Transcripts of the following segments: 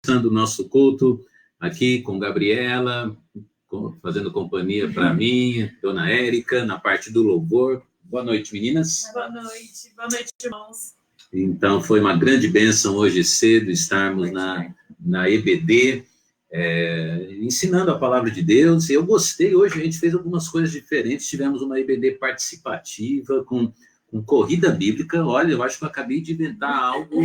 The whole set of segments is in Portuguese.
Começando o nosso culto aqui com Gabriela, fazendo companhia para mim, Dona Érica, na parte do louvor. Boa noite, meninas. Boa noite, irmãos. Então, foi uma grande bênção hoje cedo estarmos na EBD, ensinando a palavra de Deus. Eu gostei, hoje a gente fez algumas coisas diferentes, tivemos uma EBD participativa, com corrida bíblica. Olha, eu acho que eu acabei de inventar algo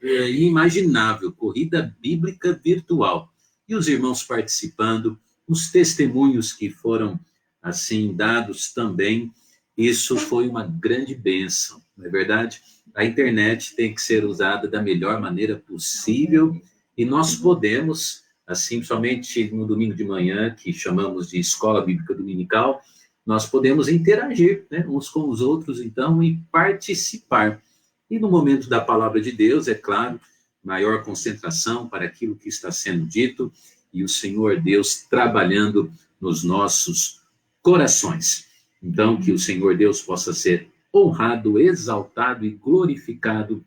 inimaginável, corrida bíblica virtual. E os irmãos participando, os testemunhos que foram, assim, dados também, isso foi uma grande bênção, não é verdade? A internet tem que ser usada da melhor maneira possível e nós podemos, assim, somente no domingo de manhã, que chamamos de Escola Bíblica Dominical, nós podemos interagir, né, uns com os outros, então, e participar. E no momento da palavra de Deus, é claro, maior concentração para aquilo que está sendo dito e o Senhor Deus trabalhando nos nossos corações. Então, que o Senhor Deus possa ser honrado, exaltado e glorificado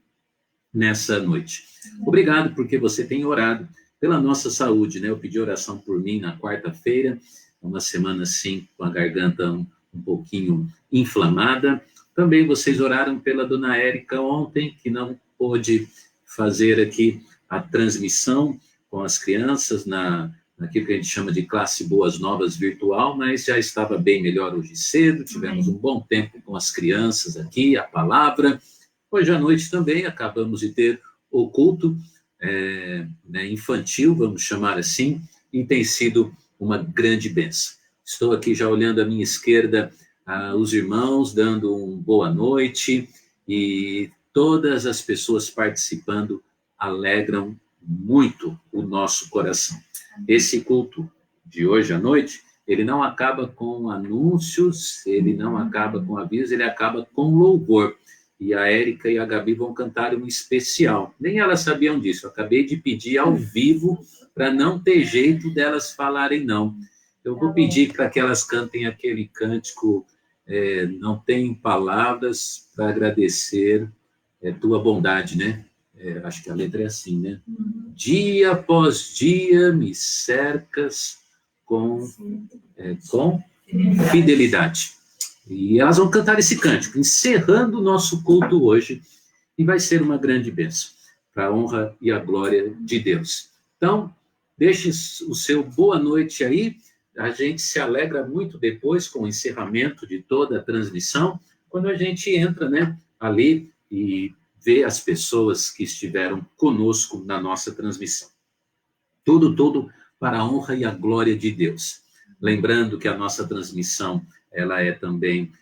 nessa noite. Obrigado porque você tem orado pela nossa saúde, né? Eu pedi oração por mim na quarta-feira, uma semana assim, com a garganta um pouquinho inflamada. Também vocês oraram pela Dona Érica ontem, que não pôde fazer aqui a transmissão com as crianças naquilo que a gente chama de classe Boas Novas virtual, mas já estava bem melhor hoje cedo, tivemos um bom tempo com as crianças aqui, a palavra. Hoje à noite também acabamos de ter o culto infantil, vamos chamar assim, e tem sido uma grande bênção. Estou aqui já olhando à minha esquerda os irmãos, dando uma boa noite, e todas as pessoas participando alegram muito o nosso coração. Esse culto de hoje à noite, ele não acaba com anúncios, ele não acaba com avisos, ele acaba com louvor. E a Érica e a Gabi vão cantar um especial. Nem elas sabiam disso, eu acabei de pedir ao vivo para não ter jeito delas falarem não. Eu vou pedir para que elas cantem aquele cântico, não tem palavras para agradecer tua bondade, né? Acho que a letra é assim, né? Dia após dia me cercas com fidelidade. E elas vão cantar esse cântico, encerrando o nosso culto hoje, e vai ser uma grande bênção, para a honra e a glória de Deus. Então, deixe o seu boa noite aí, a gente se alegra muito depois com o encerramento de toda a transmissão, quando a gente entra, né, ali e vê as pessoas que estiveram conosco na nossa transmissão. Tudo para a honra e a glória de Deus. Lembrando que a nossa transmissão, ela é também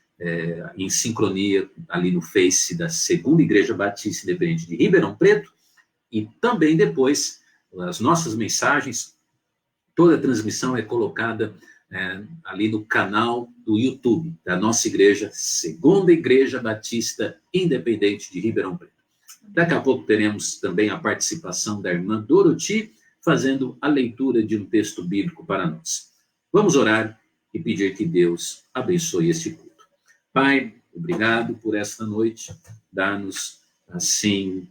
em sincronia ali no Face da Segunda Igreja Batista Independente de Ribeirão Preto, e também depois, as nossas mensagens, toda a transmissão é colocada ali no canal do YouTube da nossa igreja, Segunda Igreja Batista Independente de Ribeirão Preto. Daqui a pouco teremos também a participação da irmã Doroti, fazendo a leitura de um texto bíblico para nós. Vamos orar e pedir que Deus abençoe este culto. Pai, obrigado por esta noite, dá-nos, assim,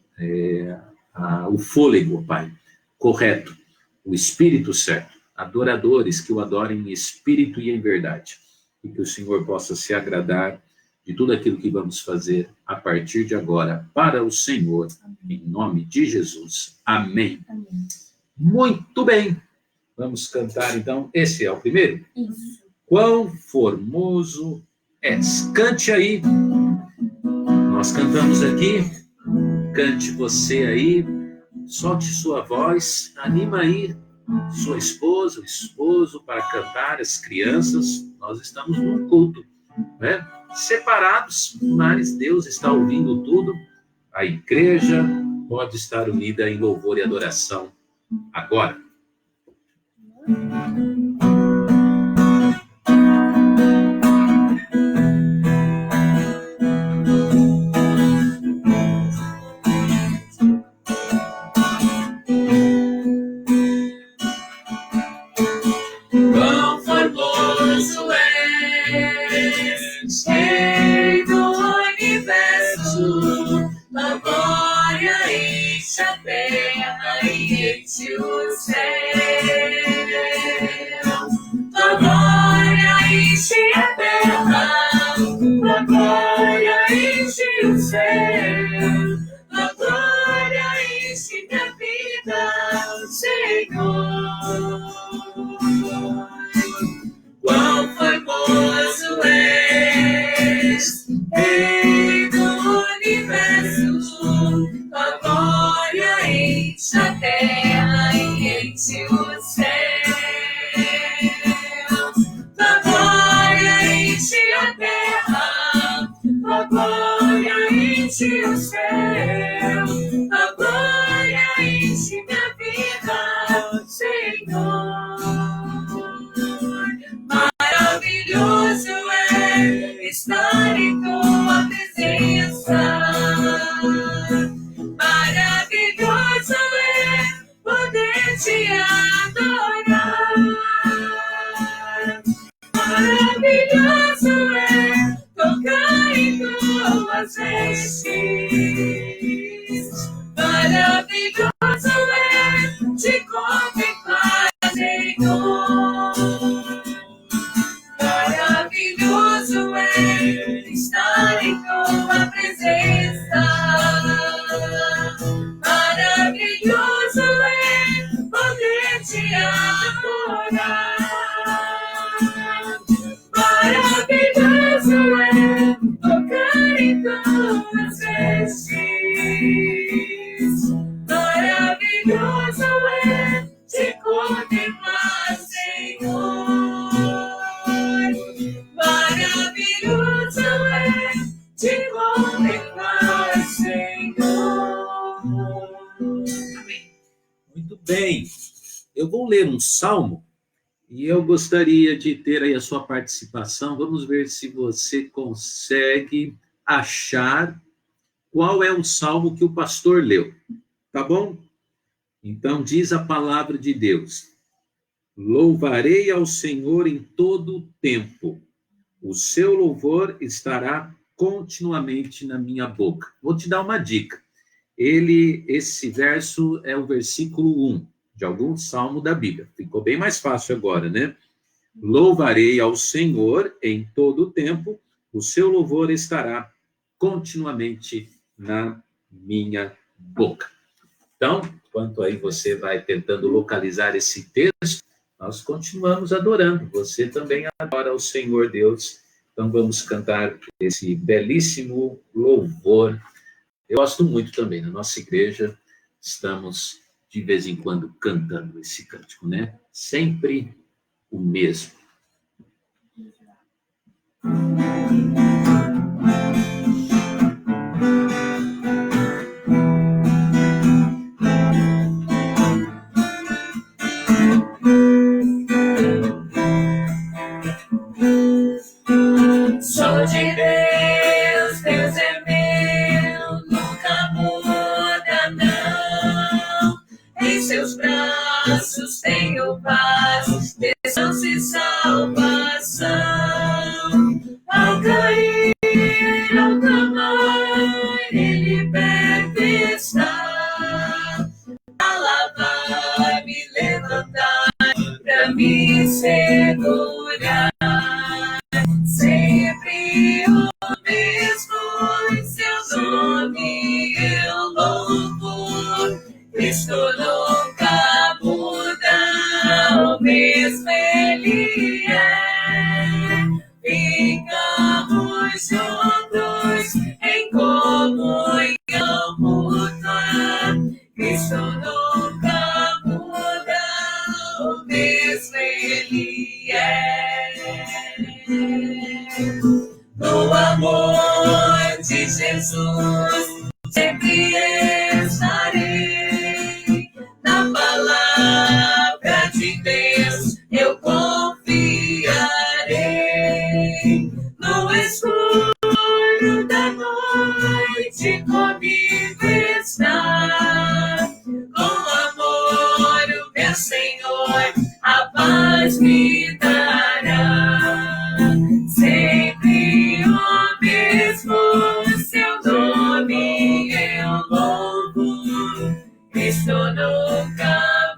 o fôlego, Pai, correto, o espírito certo, adoradores que o adorem em espírito e em verdade, e que o Senhor possa se agradar de tudo aquilo que vamos fazer a partir de agora, para o Senhor, em nome de Jesus. Amém. Amém. Muito bem. Vamos cantar, então. Esse é o primeiro? Isso. Quão formoso és. Cante aí. Nós cantamos aqui. Cante você aí. Solte sua voz. Anima aí sua esposa, o esposo, para cantar, as crianças. Nós estamos num culto, né? Separados, mas Deus está ouvindo tudo. A igreja pode estar unida em louvor e adoração agora. Quão formoso és, Rei do universo, a glória enche a terra e enche enche o céu. Tua glória enche a terra, tua glória enche o céu. Tua glória enche minha vida, Senhor. Quão formoso és, Rei do universo. Tua glória enche a terra e enche o céu. Tua glória enche a terra, tua glória enche o céu. Tua glória enche minha vida, Senhor. Maravilhoso é estar em tua presença. Maravilhoso é poder te adorar. Maravilhoso é tocar em tuas vestes. Maravilhoso é te contemplar, Senhor. Maravilhoso é estar em tua presença. Maravilhoso é poder te adorar. Maravilhoso é tocar em tuas vestes. Maravilhoso é te contemplar, Senhor. Maravilhoso é te contemplar, Senhor. Amém. Muito bem. Eu vou ler um salmo e eu gostaria de ter aí a sua participação. Vamos ver se você consegue achar qual é o salmo que o pastor leu. Tá bom? Então diz a palavra de Deus: louvarei ao Senhor em todo o tempo. O seu louvor estará continuamente na minha boca. Vou te dar uma dica. Esse verso é o versículo 1 de algum salmo da Bíblia. Ficou bem mais fácil agora, né? Louvarei ao Senhor em todo o tempo. O seu louvor estará continuamente na minha boca. Então, enquanto aí você vai tentando localizar esse texto, nós continuamos adorando. Você também adora o Senhor Deus. Então vamos cantar esse belíssimo louvor. Eu gosto muito também. Na nossa igreja estamos de vez em quando cantando esse cântico, né? Sempre o mesmo. Sou de Deus, Deus é meu, nunca muda não. Em seus braços tenho paz, descanso e salvação. Ao cair, ao clamar, Ele perto está. A lavar, me levantar, pra me segurar. Sempre o mesmo, em seu nome eu louvo. Cristo nunca muda, o mesmo Ele é. Ficamos juntos em comunhão mútua. Cristo nunca muda, o mesmo Ele é. No amor de Jesus sempre estarei. Na palavra de Deus eu confiarei. No escuro da noite comigo está. Com amor o meu Senhor a paz me dará. Sempre o mesmo, seu nome eu louvo. Cristo nunca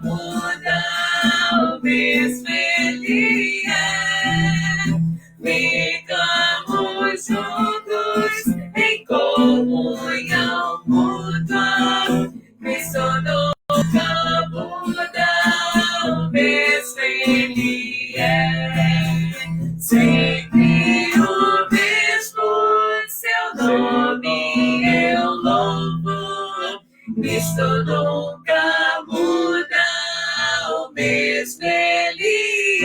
pois nele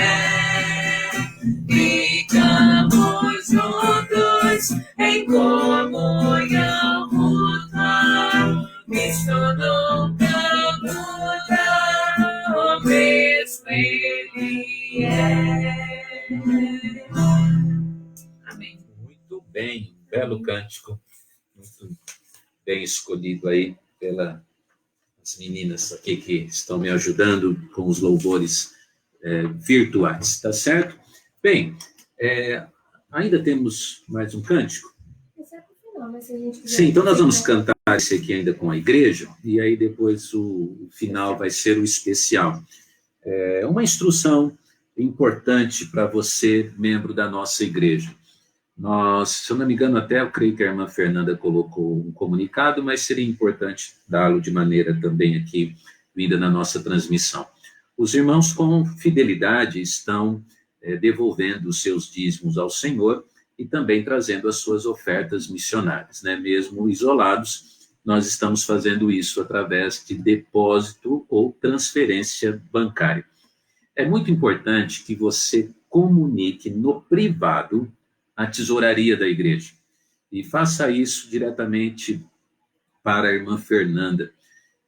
ficamos juntos em comunhão mútua, Cristo nunca muda, o mesmo ele Amém. Muito bem, um belo cântico, muito bem escolhido aí pelas meninas aqui que estão me ajudando com os louvores virtuais, tá certo? Bem, ainda temos mais um cântico? Sim, então nós vamos cantar esse aqui ainda com a igreja, e aí depois o final vai ser o especial. É uma instrução importante para você, membro da nossa igreja. Nós, se eu não me engano, até eu creio que a irmã Fernanda colocou um comunicado, mas seria importante dá-lo de maneira também aqui, vinda na nossa transmissão. Os irmãos, com fidelidade, estão devolvendo os seus dízimos ao Senhor e também trazendo as suas ofertas missionárias, né? Mesmo isolados, nós estamos fazendo isso através de depósito ou transferência bancária. É muito importante que você comunique no privado a tesouraria da igreja. E faça isso diretamente para a irmã Fernanda.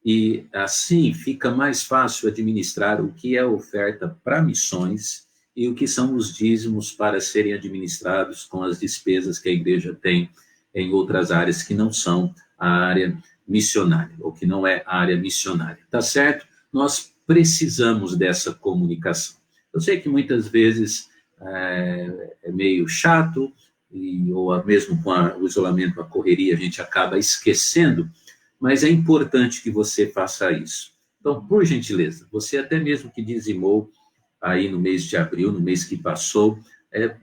E assim fica mais fácil administrar o que é oferta para missões e o que são os dízimos para serem administrados com as despesas que a igreja tem em outras áreas que não são a área missionária, ou que não é a área missionária. Tá certo? Nós precisamos dessa comunicação. Eu sei que muitas vezes é meio chato, ou mesmo com o isolamento, a correria, a gente acaba esquecendo, mas é importante que você faça isso. Então, por gentileza, você até mesmo que dizimou aí no mês de abril, no mês que passou, de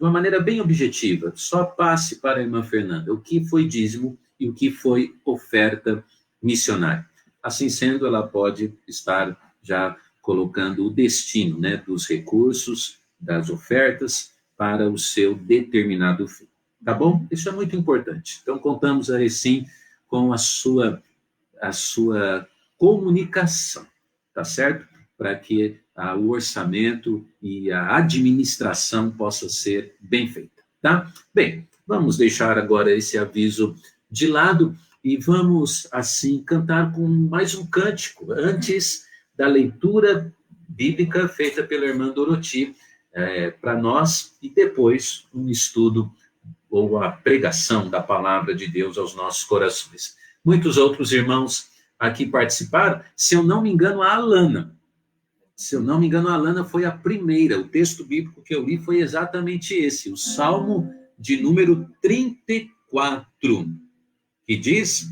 uma maneira bem objetiva, só passe para a irmã Fernanda o que foi dízimo e o que foi oferta missionária. Assim sendo, ela pode estar já colocando o destino, né, dos recursos, das ofertas, para o seu determinado fim. Tá bom? Isso é muito importante. Então, contamos aí sim com a sua comunicação, tá certo? Para que o orçamento e a administração possa ser bem feita, tá? Bem, vamos deixar agora esse aviso de lado e vamos, assim, cantar com mais um cântico, antes da leitura bíblica feita pela irmã Doroti, para nós, e depois um estudo ou a pregação da palavra de Deus aos nossos corações. Muitos outros irmãos aqui participaram, se eu não me engano, a Alana. Se eu não me engano, a Alana foi a primeira. O texto bíblico que eu li foi exatamente esse, o Salmo de número 34, que diz: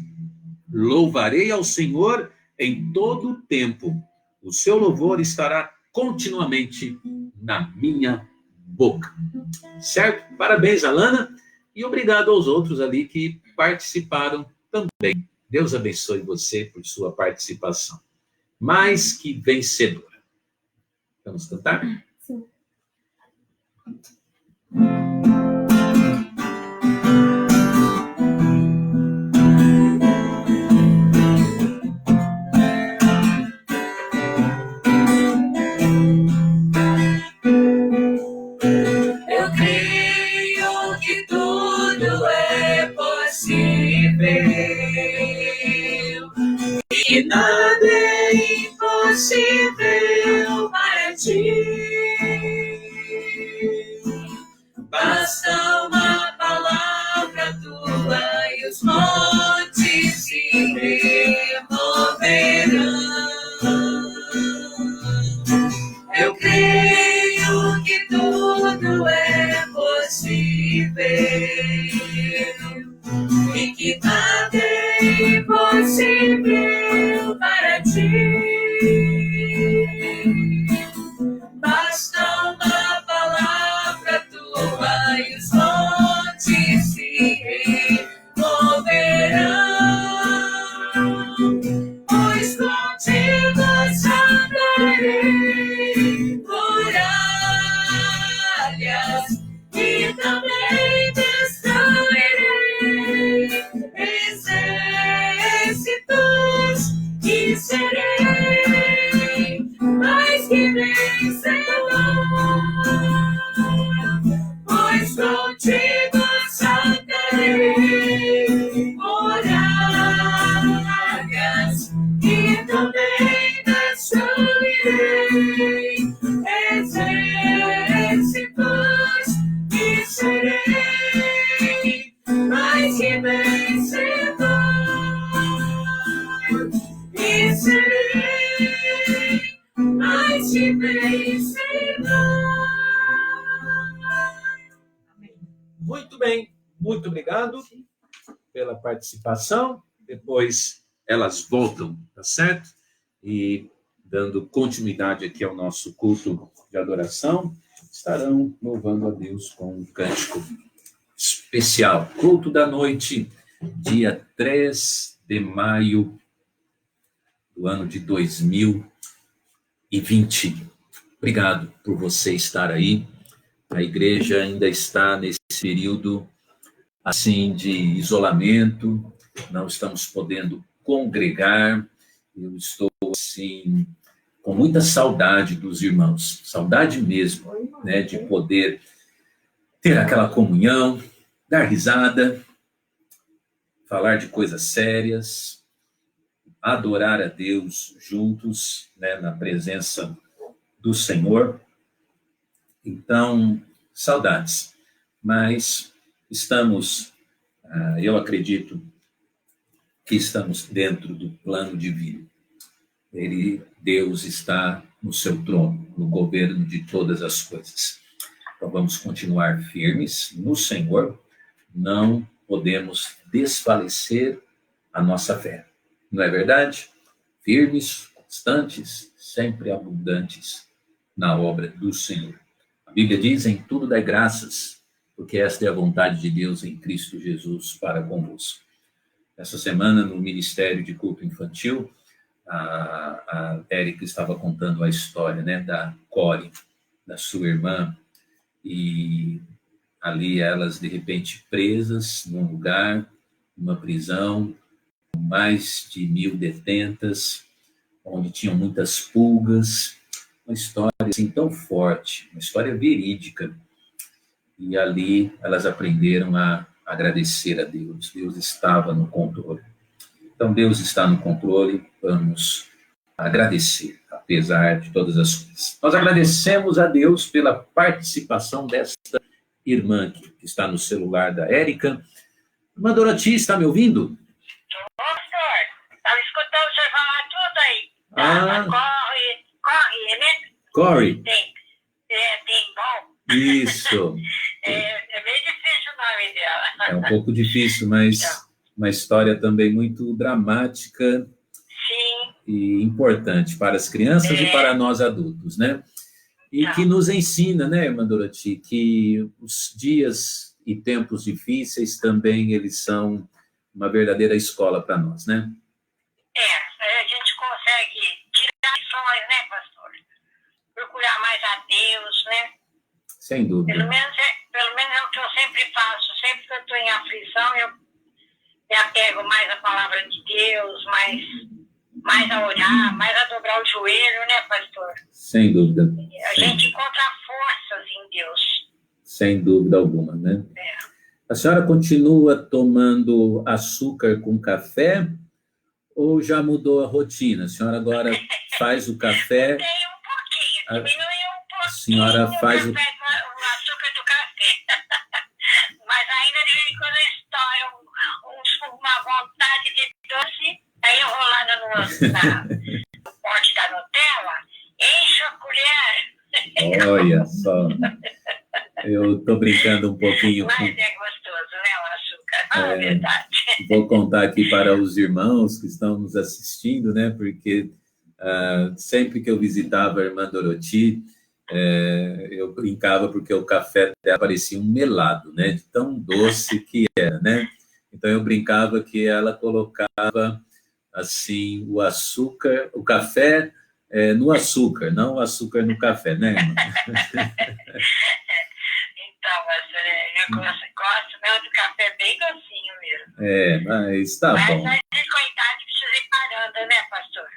louvarei ao Senhor em todo o tempo, o seu louvor estará continuamente na minha boca. Certo? Parabéns, Alana, e obrigado aos outros ali que participaram também. Deus abençoe você por sua participação. Mais que vencedora. Vamos cantar? Sim. Eu creio que tudo é possível e nada é impossível para ti. Basta uma palavra tua e os montes se removerão. Eu creio que tudo é possível e que nada é impossível para ti. Basta uma palavra tua e os montes se removerão, pois contigo saltarei muralhas e também destruirei exércitos e serei mais que te vencerá. Muito bem, muito obrigado pela participação. Depois elas voltam, tá certo? E dando continuidade aqui ao nosso culto de adoração, estarão louvando a Deus com um cântico especial. Culto da noite, dia 3 de maio do ano de 2020. Obrigado por você estar aí. A igreja ainda está nesse período assim de isolamento, não estamos podendo congregar. Eu estou assim com muita saudade dos irmãos, saudade mesmo, né, de poder ter aquela comunhão, dar risada, falar de coisas sérias, adorar a Deus juntos, né, na presença do Senhor. Então, saudades, mas estamos, eu acredito que estamos dentro do plano divino. Deus está no seu trono, no governo de todas as coisas. Então vamos continuar firmes no Senhor, não podemos desfalecer a nossa fé. Não é verdade? Firmes, constantes, sempre abundantes na obra do Senhor. A Bíblia diz: em tudo dai graças, porque esta é a vontade de Deus em Cristo Jesus para convosco. Essa semana, no Ministério de Culto Infantil, a Érica estava contando a história, né, da Cori, da sua irmã, e ali elas, de repente, presas num lugar, numa prisão, com mais de 1.000 detentas, onde tinham muitas pulgas, uma história assim tão forte, uma história verídica. E ali elas aprenderam a agradecer a Deus. Deus estava no controle. Então, Deus está no controle, vamos agradecer, apesar de todas as coisas. Nós agradecemos a Deus pela participação desta irmã que está no celular da Érica. Irmã Doroti, está me ouvindo? Pastor, estava escutando você falar tudo aí. Corre, né? Corey. Tem bom. Isso. É meio difícil o nome dela. É um pouco difícil, mas uma história também muito dramática. Sim. E importante para as crianças e para nós adultos, né? E que nos ensina, né, irmã Doroti, que os dias e tempos difíceis também eles são uma verdadeira escola para nós, né? A gente consegue tirar lições, né, pastor? Procurar mais a Deus, né? Sem dúvida. Pelo menos é o que eu sempre faço. Sempre que eu estou em aflição, eu me apego mais à palavra de Deus, mais a orar, mais a dobrar o joelho, né, pastor? Sem dúvida. A gente encontra forças em Deus. Sem dúvida alguma, né? A senhora continua tomando açúcar com café ou já mudou a rotina? A senhora agora faz o café... Tem um pouquinho, diminuiu um pouquinho. A senhora faz o açúcar do café. Mas ainda de vez em quando estoura uma vontade de doce, aí enrolada no pote da Nutella, enche a colher. Olha só. Eu estou brincando um pouquinho. Mas é gostoso, né, o açúcar? É verdade. Vou contar aqui para os irmãos que estão nos assistindo, né? Porque sempre que eu visitava a irmã Doroti, eu brincava porque o café dela parecia um melado, né? De tão doce que era, né? Então eu brincava que ela colocava assim o açúcar, o café no açúcar, não o açúcar no café, né, irmã? Então, pastor, eu gosto mesmo do café bem docinho mesmo. Mas tá bom. Mas a gente, coitado, precisa ir parando, né, pastor?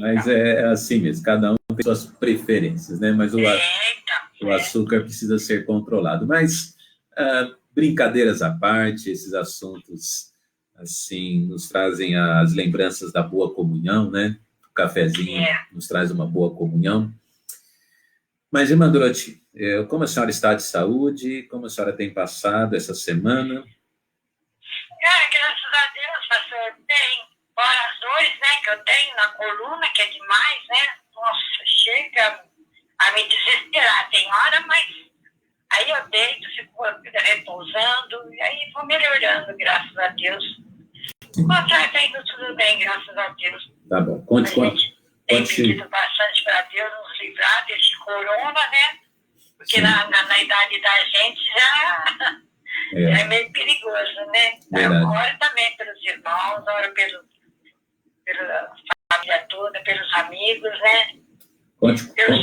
Mas é assim mesmo, cada um tem suas preferências, né? Mas o açúcar precisa ser controlado. Mas, brincadeiras à parte, esses assuntos, assim, nos trazem as lembranças da boa comunhão, né? O cafezinho nos traz uma boa comunhão. Mas, irmã Doroti, como a senhora está de saúde? Como a senhora tem passado essa semana? Graças a Deus, pastor, bem. Fora as dores, né, que eu tenho na coluna, que é demais, né? Nossa, chega a me desesperar. Tem hora, mas aí eu deito, fico repousando, e aí vou melhorando, graças a Deus. Mas tá indo tudo bem, graças a Deus. Tá bom. Conte. Tem pedido bastante para Deus nos livrar desse corona, né? Porque na idade da gente já é meio perigoso, né? Verdade. Eu oro também pelos irmãos, oro pela família toda, pelos amigos, né? Pelo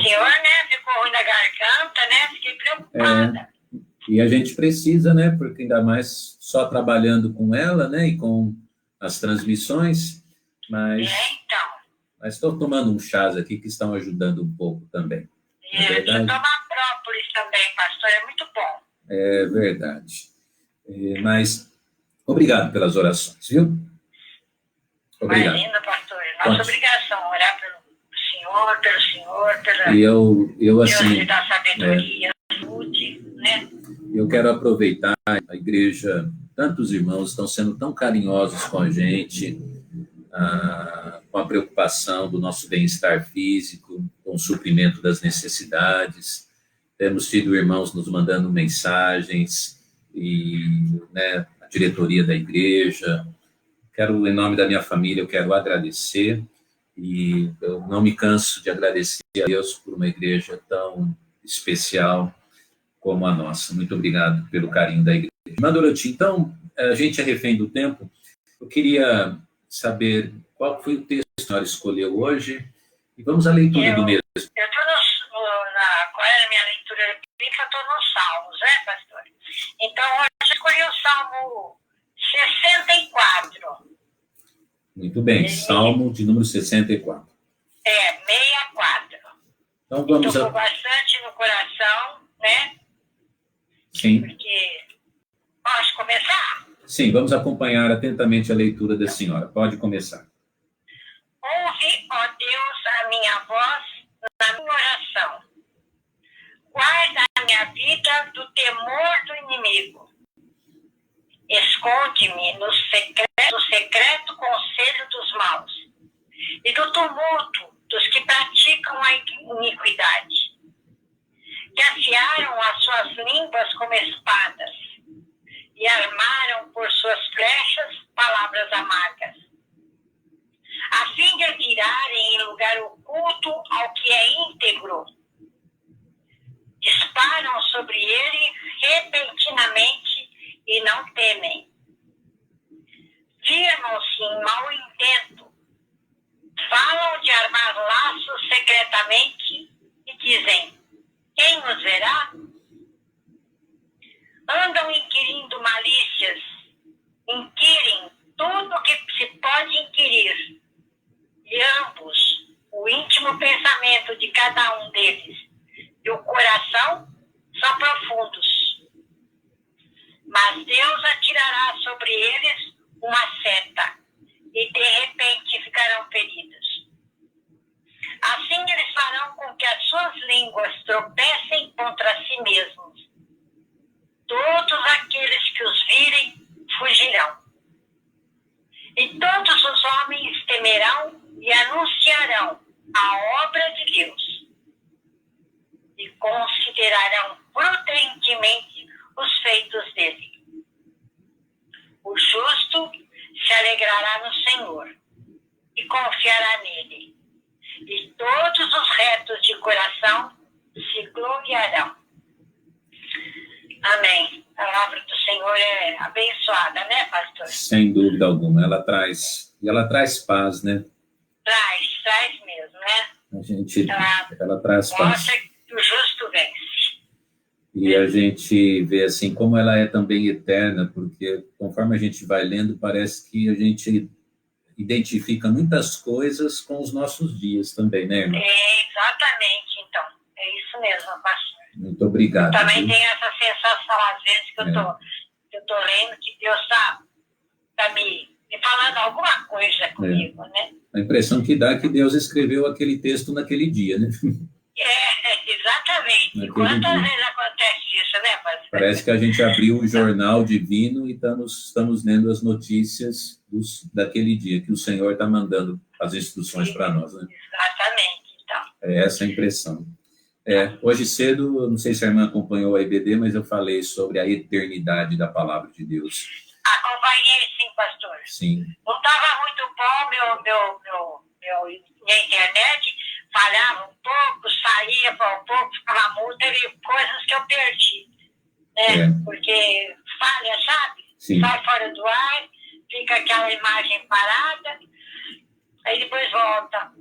senhor, né? Ficou ruim na garganta, né? Fiquei preocupada. E a gente precisa, né? Porque ainda mais só trabalhando com ela, né? E com as transmissões, mas... então. Mas estou tomando um chás aqui que estão ajudando um pouco também. Deixa eu tomar própolis também, pastor, é muito bom. É verdade. Mas obrigado pelas orações, viu? Obrigado. Imagina, pastor, nossa obrigação orar pelo senhor, pela e eu assim, Deus lhe dá sabedoria, saúde, né? Eu quero aproveitar a igreja, tantos irmãos estão sendo tão carinhosos com a gente, com a preocupação do nosso bem-estar físico, com o suprimento das necessidades. Temos tido irmãos nos mandando mensagens, e né, a diretoria da igreja. Em nome da minha família, eu quero agradecer, e eu não me canso de agradecer a Deus por uma igreja tão especial como a nossa. Muito obrigado pelo carinho da igreja. Irmã Doroti, então, a gente é refém do tempo. Eu queria saber qual foi o texto que a senhora escolheu hoje, e vamos à leitura do mesmo. Eu estou agora na minha leitura bíblica, estou nos Salmos, né, pastor? Então, hoje eu escolhi o Salmo 64. Muito bem, Salmo de número 64. 64. Então, vamos Tocou bastante no coração, né? Sim. Porque... Posso começar? Sim, vamos acompanhar atentamente a leitura da senhora. Pode começar. Ouve, ó Deus, a minha voz na minha oração. Guarda a minha vida do temor do inimigo. Esconde-me no secreto conselho dos maus e do tumulto dos que praticam a iniquidade, que afiaram as suas línguas como espadas e armaram por suas flechas palavras amargas, a fim de atirarem em lugar oculto ao que é íntegro. Disparam sobre ele repentinamente e não temem. Firmam-se em mau intento, falam de armar laços secretamente e dizem: quem nos verá? Andam inquirindo malícias, inquirem tudo o que se pode inquirir, e ambos, o íntimo pensamento de cada um deles e o coração são profundos. Mas Deus atirará sobre eles uma seta, e de repente ficarão feridos. Assim eles farão com que as suas línguas tropecem contra si mesmos. Todos aqueles que os virem fugirão. E todos os homens temerão e anunciarão a obra de Deus. E considerarão prudentemente os feitos dele. O justo se alegrará no Senhor e confiará nele. E todos os retos de coração se gloriarão. Amém. A palavra do Senhor é abençoada, né, pastor? Sem dúvida alguma. Ela traz paz, né? Traz mesmo, né? Ela traz paz. Mostra que o justo vence. E a gente vê assim como ela é também eterna, porque conforme a gente vai lendo, parece que a gente identifica muitas coisas com os nossos dias também, né, irmã? Exatamente, então. É isso mesmo, pastor. Muito obrigado. Eu também tenho essa sensação, às vezes, que eu tô lendo, que Deus está me falando alguma coisa comigo, né? A impressão que dá é que Deus escreveu aquele texto naquele dia, né? Exatamente. naquele Quantas dia. vezes acontece isso, né, pastor? Parece que a gente abriu o jornal divino e estamos lendo as notícias daquele dia, que o Senhor está mandando as instruções para nós, né? Exatamente, então. É essa a impressão. Hoje cedo, eu não sei se a irmã acompanhou a EBD, mas eu falei sobre a eternidade da palavra de Deus. Acompanhei, sim, pastor. Sim, Não estava muito bom minha internet, falhava um pouco, saía um pouco, ficava muda, teve coisas que eu perdi, né? Porque falha, sabe? sim. Sai fora do ar, fica aquela imagem parada, aí depois volta.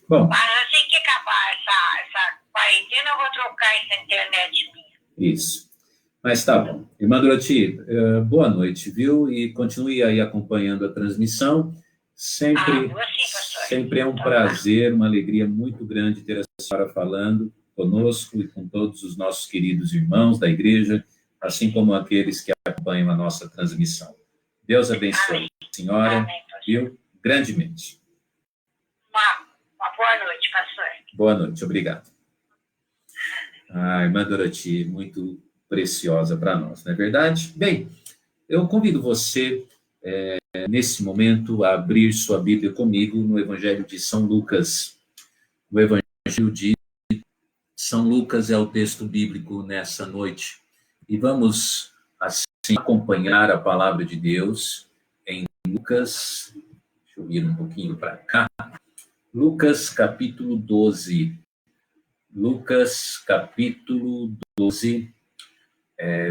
Bom, Mas assim que acabar essa quarentena, eu vou trocar essa internet minha. isso. Mas tá bom. Irmã Doroti, boa noite, viu? E continue aí acompanhando a transmissão. Sempre, vou sim, pastor. sempre é um prazer, uma alegria muito grande ter a senhora falando conosco e com todos os nossos queridos irmãos da igreja, assim como aqueles que acompanham a nossa transmissão. Deus abençoe a senhora, Amém, viu? Grandemente. Uma boa noite, pastor. Boa noite, obrigado. Irmã Doroti, muito preciosa para nós, não é verdade? Bem, eu convido você, nesse momento, a abrir sua Bíblia comigo no Evangelho de São Lucas. O Evangelho de São Lucas é o texto bíblico nessa noite. E vamos, assim, acompanhar a palavra de Deus em Lucas. Deixa eu ir um pouquinho para cá. Lucas, capítulo 12. Lucas, capítulo 12,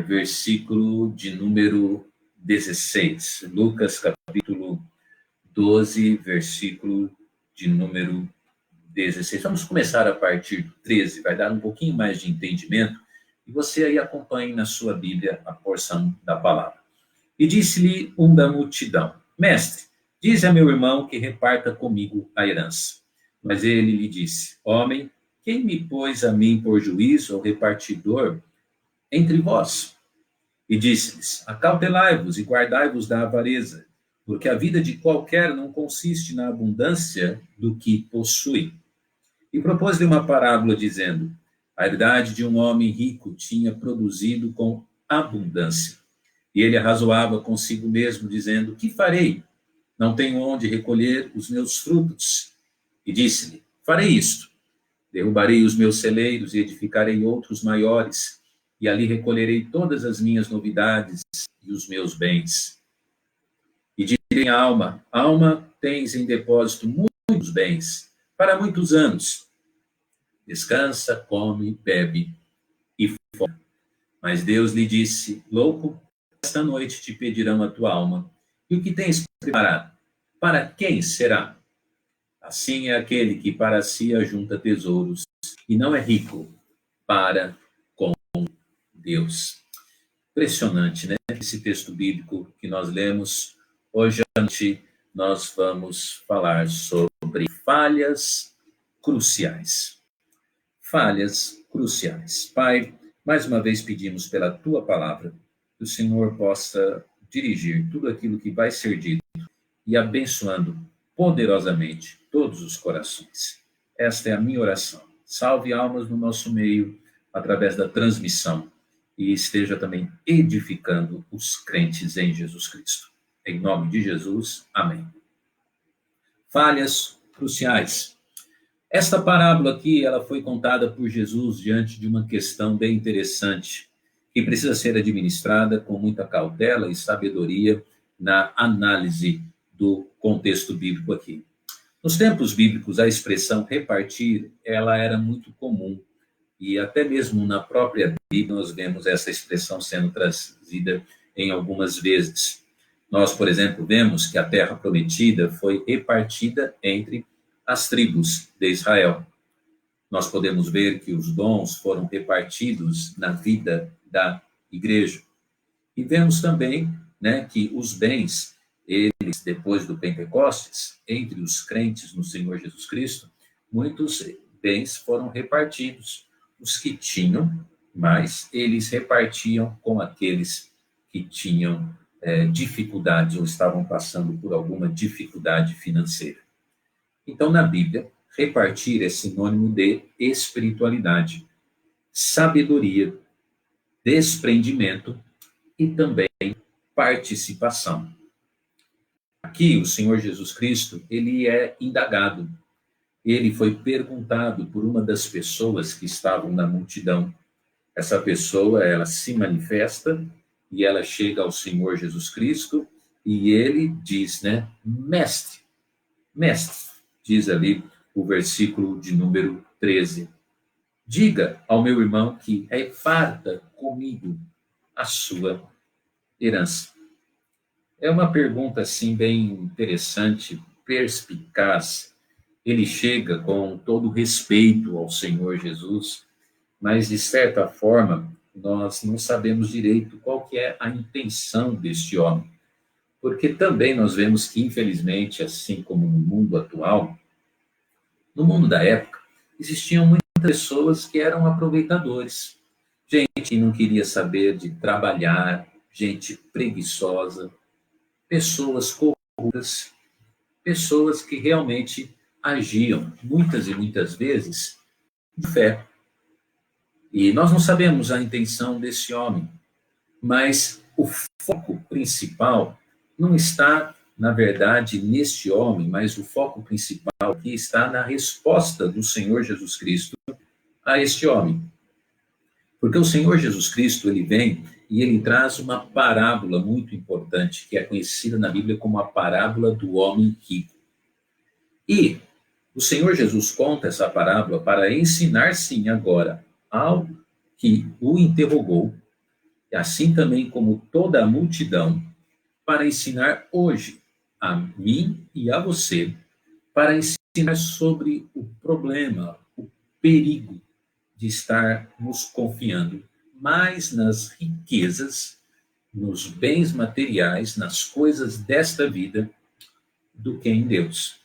versículo de número 16. Lucas, capítulo 12, versículo de número 16. Vamos começar a partir do 13, vai dar um pouquinho mais de entendimento, e você aí acompanhe na sua Bíblia a porção da palavra. E disse-lhe um da multidão: Mestre, dize a meu irmão que reparta comigo a herança. Mas ele lhe disse: Homem, quem me pôs a mim por juiz ou repartidor entre vós? E disse-lhes: Acautelai-vos e guardai-vos da avareza, porque a vida de qualquer não consiste na abundância do que possui. E propôs-lhe uma parábola, dizendo: A herdade de um homem rico tinha produzido com abundância. E ele arrazoava consigo mesmo, dizendo: Que farei? Não tenho onde recolher os meus frutos. E disse-lhe: Farei isto: derrubarei os meus celeiros e edificarei outros maiores, e ali recolherei todas as minhas novidades e os meus bens. E direi à alma: Alma, tens em depósito muitos bens, para muitos anos. Descansa, come, bebe e fome. Mas Deus lhe disse: Louco, esta noite te pedirão a tua alma, e o que tens preparado, para quem será? Assim é aquele que para si ajunta tesouros e não é rico para com Deus. Impressionante, né? Esse texto bíblico que nós lemos. Hoje à noite nós vamos falar sobre falhas cruciais. Falhas cruciais. Pai, mais uma vez pedimos pela tua palavra que o Senhor possa dirigir tudo aquilo que vai ser dito e abençoando poderosamente todos os corações. Esta é a minha oração. Salve almas no nosso meio através da transmissão e esteja também edificando os crentes em Jesus Cristo. Em nome de Jesus, amém. Falhas cruciais. Esta parábola aqui, ela foi contada por Jesus diante de uma questão bem interessante, que precisa ser administrada com muita cautela e sabedoria na análise do contexto bíblico aqui. Nos tempos bíblicos, a expressão repartir, ela era muito comum, e até mesmo na própria Bíblia nós vemos essa expressão sendo trazida em algumas vezes. Nós, por exemplo, vemos que a terra prometida foi repartida entre as tribos de Israel. Nós podemos ver que os dons foram repartidos na vida da igreja. E vemos também, né, que os bens, eles, depois do Pentecostes, entre os crentes no Senhor Jesus Cristo, muitos bens foram repartidos. Os que tinham mais, eles repartiam com aqueles que tinham dificuldades ou estavam passando por alguma dificuldade financeira. Então, na Bíblia, repartir é sinônimo de espiritualidade. sabedoria, desprendimento e também participação. Aqui o Senhor Jesus Cristo, ele é indagado. Ele foi perguntado por uma das pessoas que estavam na multidão. Essa pessoa, ela se manifesta e ela chega ao Senhor Jesus Cristo e ele diz, né, mestre, diz ali o versículo de número 13. Diga ao meu irmão que reparta comigo a sua herança. É uma pergunta, assim, bem interessante, perspicaz. Ele chega com todo respeito ao Senhor Jesus, mas, de certa forma, nós não sabemos direito qual que é a intenção deste homem. Porque também nós vemos que, infelizmente, assim como no mundo atual, no mundo da época, existiam muitas pessoas que eram aproveitadores. Gente que não queria saber de trabalhar, gente preguiçosa, pessoas corruptas, pessoas que realmente agiam, muitas e muitas vezes, de fé. E nós não sabemos a intenção desse homem, mas o foco principal não está, na verdade, neste homem, mas o foco principal aqui está na resposta do Senhor Jesus Cristo a este homem. Porque o Senhor Jesus Cristo, ele vem e ele traz uma parábola muito importante, que é conhecida na Bíblia como a parábola do homem rico. E o Senhor Jesus conta essa parábola para ensinar, sim, agora, ao que o interrogou, e assim também como toda a multidão, para ensinar hoje a mim e a você, para ensinar sobre o problema, o perigo de estar nos confiando mais nas riquezas, nos bens materiais, nas coisas desta vida, do que em Deus.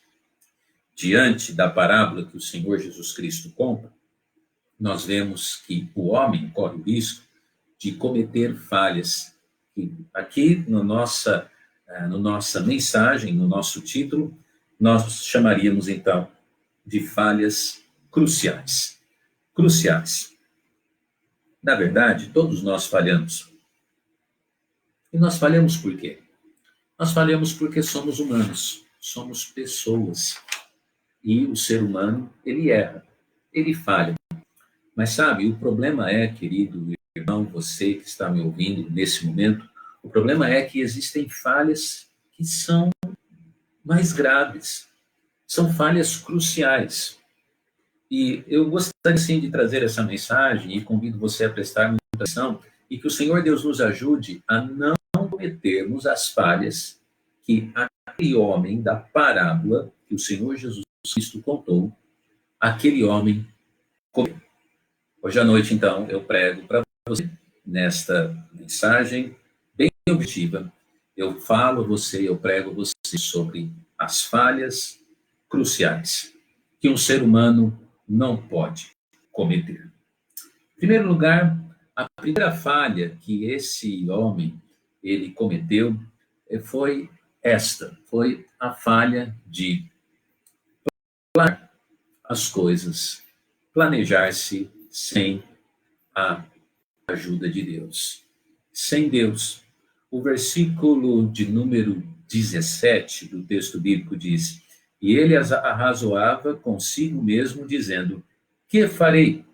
Diante da parábola que o Senhor Jesus Cristo conta, nós vemos que o homem corre o risco de cometer falhas. E aqui, na nossa mensagem, no nosso título, nós chamaríamos, então, de falhas cruciais. Cruciais. Na verdade, todos nós falhamos. E nós falhamos por quê? Nós falhamos porque somos humanos, somos pessoas. E o ser humano, ele erra, ele falha. Mas sabe, o problema é, querido irmão, você que está me ouvindo nesse momento, o problema é que existem falhas que são mais graves, são falhas cruciais. E eu gostaria, sim, de trazer essa mensagem e convido você a prestar muita atenção e que o Senhor Deus nos ajude a não cometermos as falhas que aquele homem da parábola que o Senhor Jesus Cristo contou, aquele homem cometeu. Hoje à noite, então, eu prego para você nesta mensagem bem objetiva. Eu falo a você, eu prego a você sobre as falhas cruciais que um ser humano não pode cometer. Em primeiro lugar, a primeira falha que esse homem ele cometeu foi foi a falha de planejar as coisas, planejar-se sem a ajuda de Deus. Sem Deus. O versículo de número 17 do texto bíblico diz: e ele arrazoava consigo mesmo, dizendo: que farei?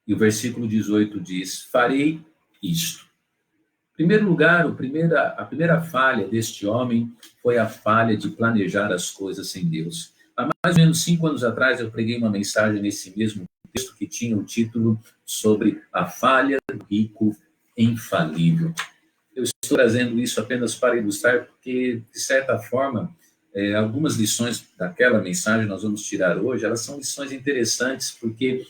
E o versículo 18 diz: farei isto. Em primeiro lugar, a primeira falha deste homem foi a falha de planejar as coisas sem Deus. Há mais ou menos 5 anos atrás, eu preguei uma mensagem nesse mesmo texto que tinha o título sobre a falha do rico infalível. Eu estou trazendo isso apenas para ilustrar, porque, de certa forma, algumas lições daquela mensagem nós vamos tirar hoje, elas são lições interessantes, porque,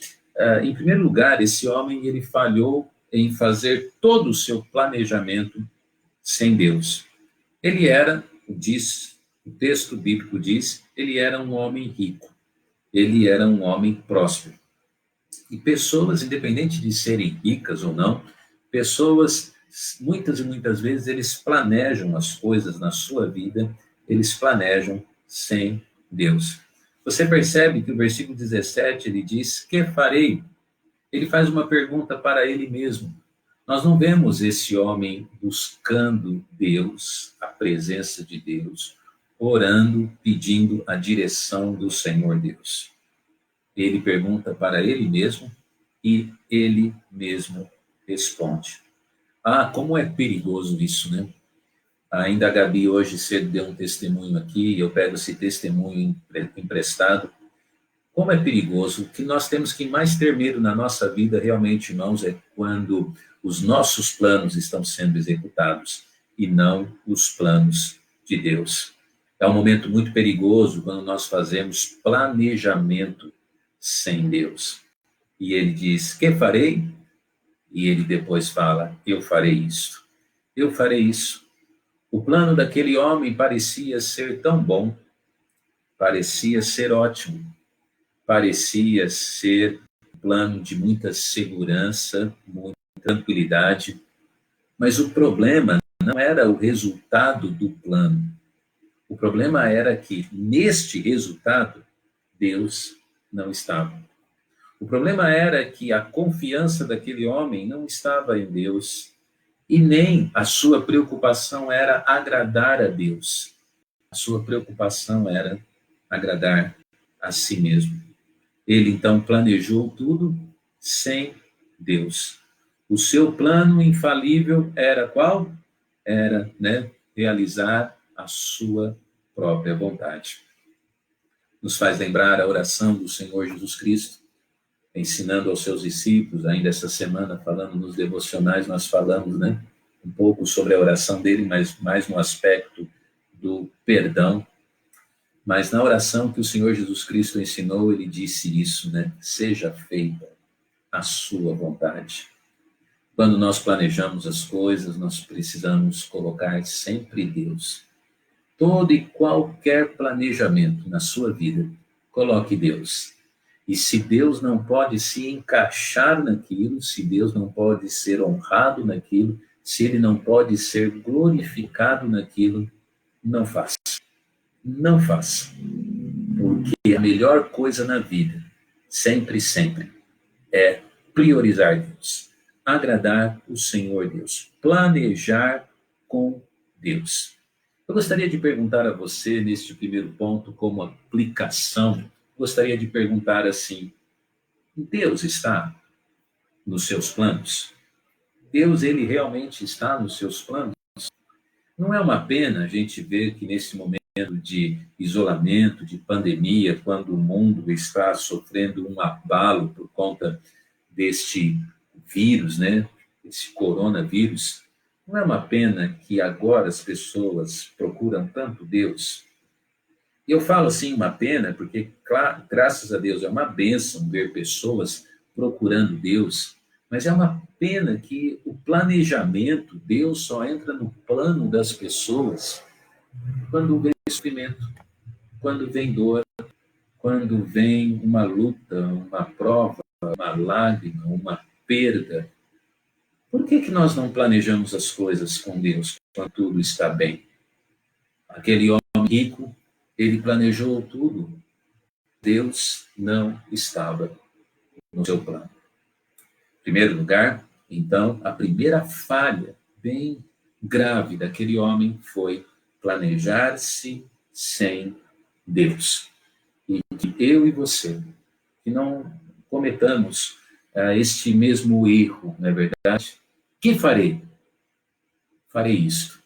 em primeiro lugar, esse homem ele falhou em fazer todo o seu planejamento sem Deus. Ele era, o texto bíblico diz, ele era um homem rico, ele era um homem próspero. E pessoas, independente de serem ricas ou não, pessoas, muitas e muitas vezes, eles planejam as coisas na sua vida, eles planejam sem Deus. Você percebe que o versículo 17, ele diz: que farei? Ele faz uma pergunta para ele mesmo. Nós não vemos esse homem buscando Deus, a presença de Deus, orando, pedindo a direção do Senhor Deus. Ele pergunta para ele mesmo e ele mesmo responde. Ah, como é perigoso isso, né? Ainda a Gabi hoje cedo deu um testemunho aqui, eu pego esse testemunho emprestado. Como é perigoso, o que nós temos que mais ter medo na nossa vida, realmente, irmãos, é quando os nossos planos estão sendo executados e não os planos de Deus. É um momento muito perigoso quando nós fazemos planejamento sem Deus. E ele diz, que farei? E ele depois fala, eu farei isso. Eu farei isso. O plano daquele homem parecia ser tão bom, parecia ser ótimo, parecia ser um plano de muita segurança, muita tranquilidade, mas o problema não era o resultado do plano. O problema era que, neste resultado, Deus não estava. O problema era que a confiança daquele homem não estava em Deus, e nem a sua preocupação era agradar a Deus. A sua preocupação era agradar a si mesmo. Ele, então, planejou tudo sem Deus. O seu plano infalível era qual? Era, realizar a sua própria vontade. Nos faz lembrar a oração do Senhor Jesus Cristo, ensinando aos seus discípulos, ainda essa semana, falando nos devocionais, nós falamos, um pouco sobre a oração dele, mas mais no aspecto do perdão. Mas na oração que o Senhor Jesus Cristo ensinou, ele disse isso, seja feita a sua vontade. Quando nós planejamos as coisas, nós precisamos colocar sempre Deus. Todo e qualquer planejamento na sua vida, coloque Deus. E se Deus não pode se encaixar naquilo, se Deus não pode ser honrado naquilo, se ele não pode ser glorificado naquilo, não faça. Não faça. Porque a melhor coisa na vida, sempre, sempre, é priorizar Deus, agradar o Senhor Deus, planejar com Deus. Eu gostaria de perguntar a você, neste primeiro ponto, como aplicação, gostaria de perguntar assim, Deus está nos seus planos? Deus, ele realmente está nos seus planos? Não é uma pena a gente ver que nesse momento de isolamento, de pandemia, quando o mundo está sofrendo um abalo por conta deste vírus, esse coronavírus, não é uma pena que agora as pessoas procuram tanto Deus? E eu falo assim, uma pena, porque, claro, graças a Deus, é uma bênção ver pessoas procurando Deus, mas é uma pena que o planejamento, Deus só entra no plano das pessoas quando vem sofrimento, quando vem dor, quando vem uma luta, uma prova, uma lágrima, uma perda. Por que nós não planejamos as coisas com Deus quando tudo está bem? Aquele homem rico, ele planejou tudo. Deus não estava no seu plano. Em primeiro lugar, então, a primeira falha bem grave daquele homem foi planejar-se sem Deus. E que eu e você, que não cometamos este mesmo erro, não é verdade? Que farei? Farei isto.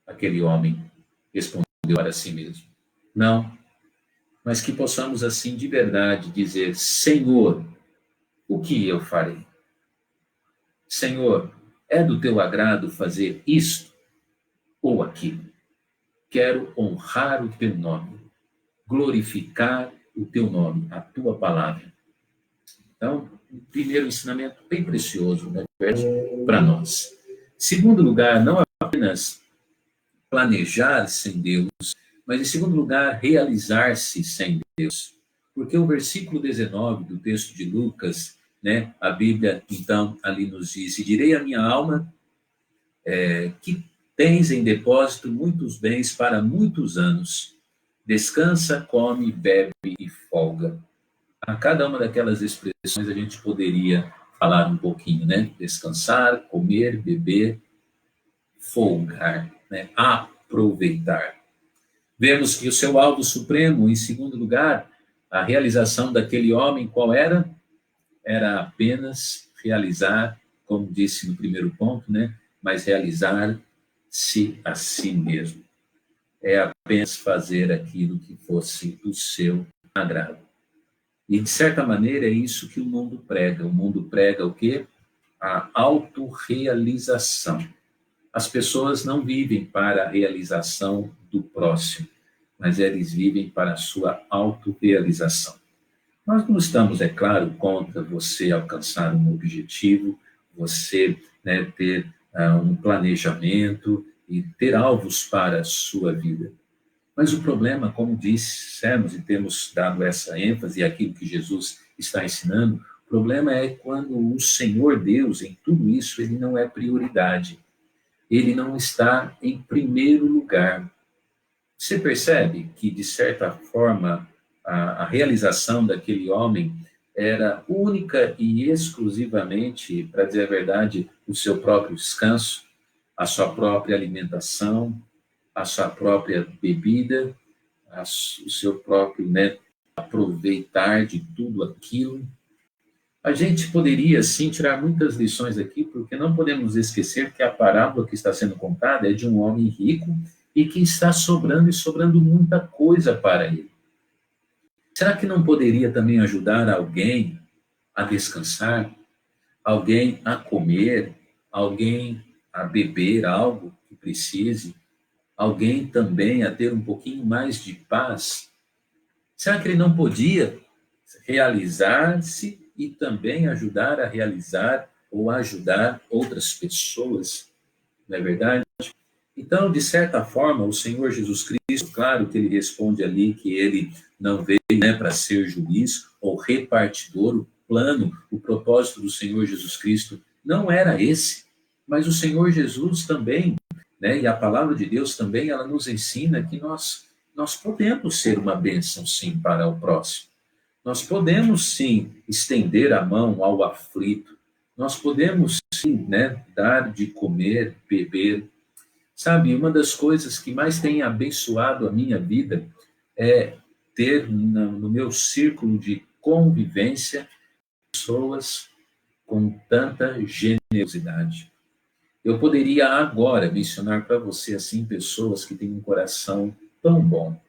Aquele homem respondeu para si mesmo. Não, mas que possamos assim de verdade dizer, Senhor, o que eu farei? Senhor, é do teu agrado fazer isto ou aquilo? Quero honrar o teu nome, glorificar o teu nome, a tua palavra. Então, primeiro ensinamento bem precioso, para nós. Segundo lugar, não apenas planejar sem Deus, mas em segundo lugar, realizar-se sem Deus. Porque o versículo 19 do texto de Lucas, a Bíblia, então, ali nos diz, e direi à minha alma que tens em depósito muitos bens para muitos anos. Descansa, come, bebe e folga. a cada uma daquelas expressões a gente poderia falar um pouquinho, né? Descansar, comer, beber, folgar, né? Aproveitar. Vemos que o seu alvo supremo, em segundo lugar, a realização daquele homem, qual era? Era apenas realizar, como disse no primeiro ponto, né? Mas realizar-se a si mesmo. É apenas fazer aquilo que fosse do seu agrado. E, de certa maneira, é isso que o mundo prega. O mundo prega o quê? A autorrealização. As pessoas não vivem para a realização do próximo, mas eles vivem para a sua autorrealização. Nós não estamos, é claro, contra você alcançar um objetivo, você, né, ter um planejamento e ter alvos para a sua vida. Mas o problema, como dissemos e temos dado essa ênfase, e aquilo que Jesus está ensinando, o problema é quando o Senhor Deus, em tudo isso, ele não é prioridade. Ele não está em primeiro lugar. Você percebe que, de certa forma, a realização daquele homem era única e exclusivamente, para dizer a verdade, o seu próprio descanso, a sua própria alimentação, a sua própria bebida, o seu próprio, né, aproveitar de tudo aquilo. A gente poderia, sim, tirar muitas lições aqui, porque não podemos esquecer que a parábola que está sendo contada é de um homem rico e que está sobrando e sobrando muita coisa para ele. Será que não poderia também ajudar alguém a descansar, alguém a comer, alguém a beber algo que precise, alguém também a ter um pouquinho mais de paz? Será que ele não podia realizar-se e também ajudar a realizar ou ajudar outras pessoas? Não é verdade? Então, de certa forma, o Senhor Jesus Cristo, claro que ele responde ali que ele não veio, né, para ser juiz ou repartidor. O plano, o propósito do Senhor Jesus Cristo não era esse, mas o Senhor Jesus também, né, e a palavra de Deus também, ela nos ensina que nós podemos ser uma bênção, sim, para o próximo. Nós podemos, sim, estender a mão ao aflito. Nós podemos, sim, né, dar de comer, beber. Sabe, uma das coisas que mais tem abençoado a minha vida é ter no meu círculo de convivência pessoas com tanta generosidade. Eu poderia agora mencionar para você, assim, pessoas que têm um coração tão bom.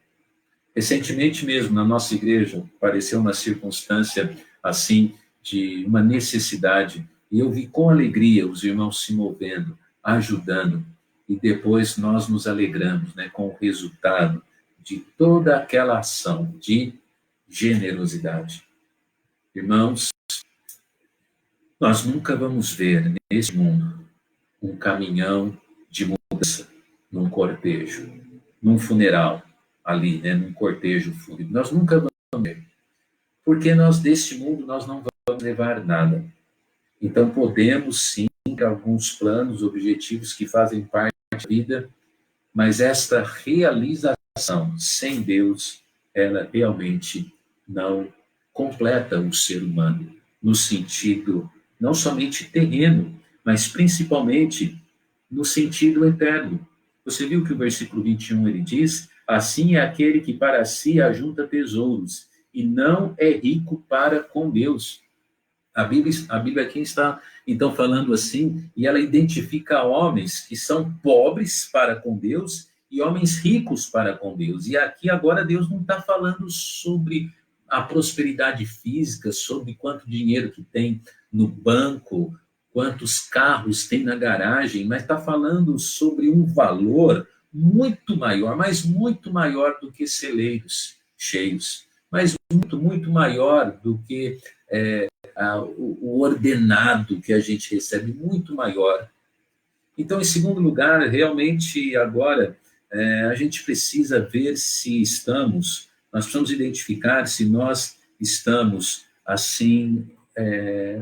Recentemente mesmo, na nossa igreja, apareceu uma circunstância, assim, de uma necessidade, e eu vi com alegria os irmãos se movendo, ajudando, e depois nós nos alegramos, né, com o resultado de toda aquela ação de generosidade. Irmãos, nós nunca vamos ver nesse mundo um caminhão de mudança num cortejo, num funeral ali, né, num cortejo fúnebre. Nós nunca vamos ver, porque nós deste mundo nós não vamos levar nada. Então podemos sim ter alguns planos, objetivos que fazem parte da vida, mas esta realização sem Deus, ela realmente não completa o ser humano, no sentido não somente terreno, mas principalmente no sentido eterno. Você viu que o versículo 21 ele diz: assim é aquele que para si ajunta tesouros e não é rico para com Deus. A Bíblia aqui está, então, falando assim, e ela identifica homens que são pobres para com Deus e homens ricos para com Deus. E aqui agora Deus não está falando sobre a prosperidade física, sobre quanto dinheiro que tem no banco, quantos carros tem na garagem, mas está falando sobre um valor muito maior, mas muito maior do que celeiros cheios, mas muito, muito maior do que o ordenado que a gente recebe, muito maior. Então, em segundo lugar, realmente agora a gente precisa ver se nós precisamos identificar se nós estamos assim